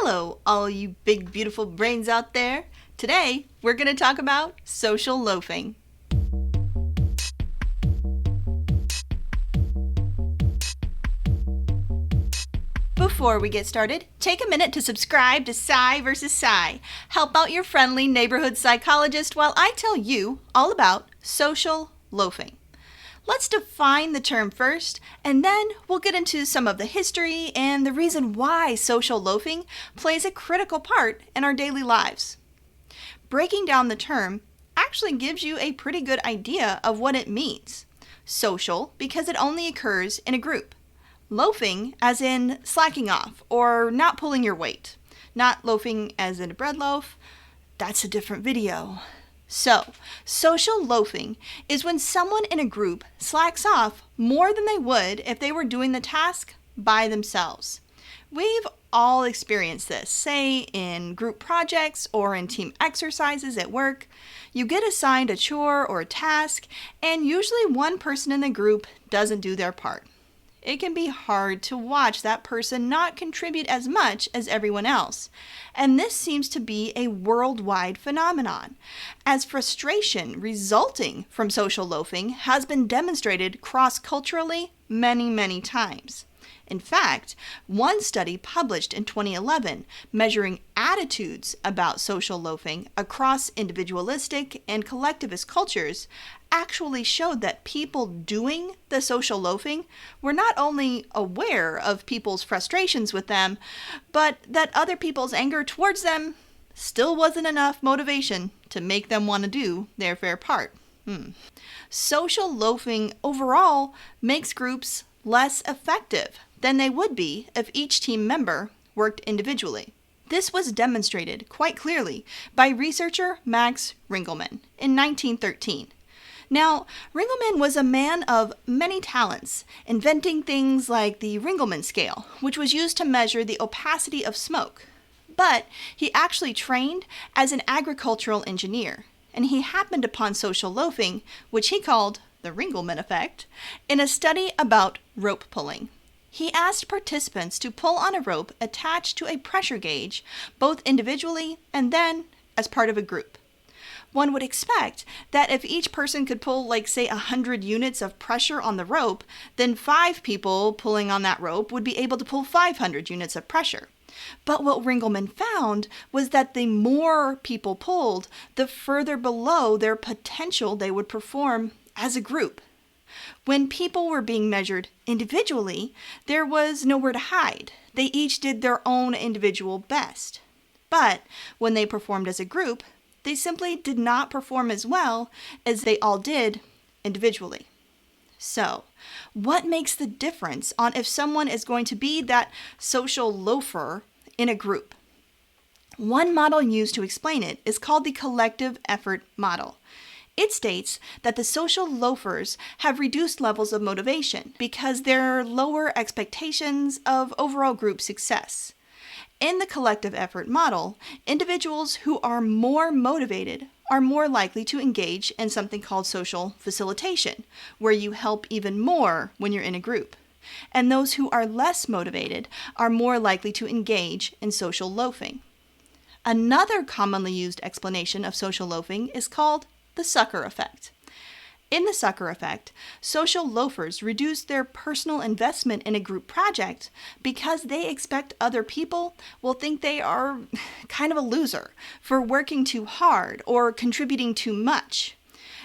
Hello, all you big, beautiful brains out there. Today, we're going to talk about social loafing. Before we get started, take a minute to subscribe to Psy vs. Psy. Help out your friendly neighborhood psychologist while I tell you all about social loafing. Let's define the term first, and then we'll get into some of the history and the reason why social loafing plays a critical part in our daily lives. Breaking down the term actually gives you a pretty good idea of what it means. Social, because it only occurs in a group. Loafing, as in slacking off or not pulling your weight. Not loafing as in a bread loaf. That's a different video. So, social loafing is when someone in a group slacks off more than they would if they were doing the task by themselves. We've all experienced this, say in group projects or in team exercises at work. You get assigned a chore or a task, and usually one person in the group doesn't do their part. It can be hard to watch that person not contribute as much as everyone else. And this seems to be a worldwide phenomenon, as frustration resulting from social loafing has been demonstrated cross-culturally many times. In fact, one study published in 2011 measuring attitudes about social loafing across individualistic and collectivist cultures actually showed that people doing the social loafing were not only aware of people's frustrations with them, but that other people's anger towards them still wasn't enough motivation to make them want to do their fair part. Social loafing overall makes groups less effective than they would be if each team member worked individually. This was demonstrated quite clearly by researcher Max Ringelmann in 1913. Now, Ringelmann was a man of many talents, inventing things like the Ringelmann scale, which was used to measure the opacity of smoke. But he actually trained as an agricultural engineer, and he happened upon social loafing, which he called the Ringelmann Effect, in a study about rope pulling. He asked participants to pull on a rope attached to a pressure gauge, both individually and then as part of a group. One would expect that if each person could pull, say 100 units of pressure on the rope, then 5 people pulling on that rope would be able to pull 500 units of pressure. But what Ringelmann found was that the more people pulled, the further below their potential they would perform as a group. When people were being measured individually, there was nowhere to hide. They each did their own individual best. But when they performed as a group, they simply did not perform as well as they all did individually. So, what makes the difference on if someone is going to be that social loafer in a group? One model used to explain it is called the collective effort model. It states that the social loafers have reduced levels of motivation because there are lower expectations of overall group success. In the collective effort model, individuals who are more motivated are more likely to engage in something called social facilitation, where you help even more when you're in a group. And those who are less motivated are more likely to engage in social loafing. Another commonly used explanation of social loafing is called the sucker effect. In the sucker effect, social loafers reduce their personal investment in a group project because they expect other people will think they are kind of a loser for working too hard or contributing too much.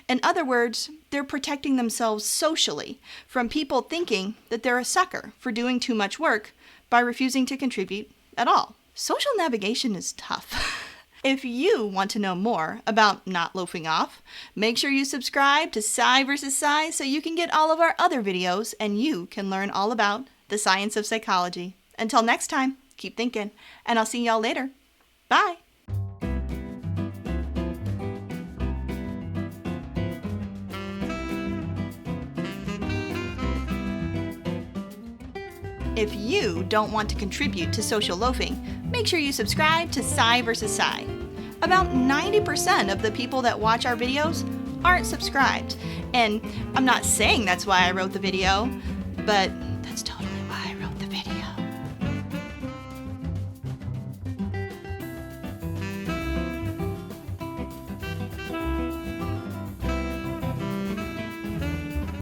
In other words, they're protecting themselves socially from people thinking that they're a sucker for doing too much work by refusing to contribute at all. Social navigation is tough. If you want to know more about not loafing off, make sure you subscribe to Psy vs. Psy so you can get all of our other videos and you can learn all about the science of psychology. Until next time, keep thinking, and I'll see y'all later. Bye! If you don't want to contribute to social loafing, make sure you subscribe to Psy vs. Psy. About 90% of the people that watch our videos aren't subscribed, and I'm not saying that's why I wrote the video, but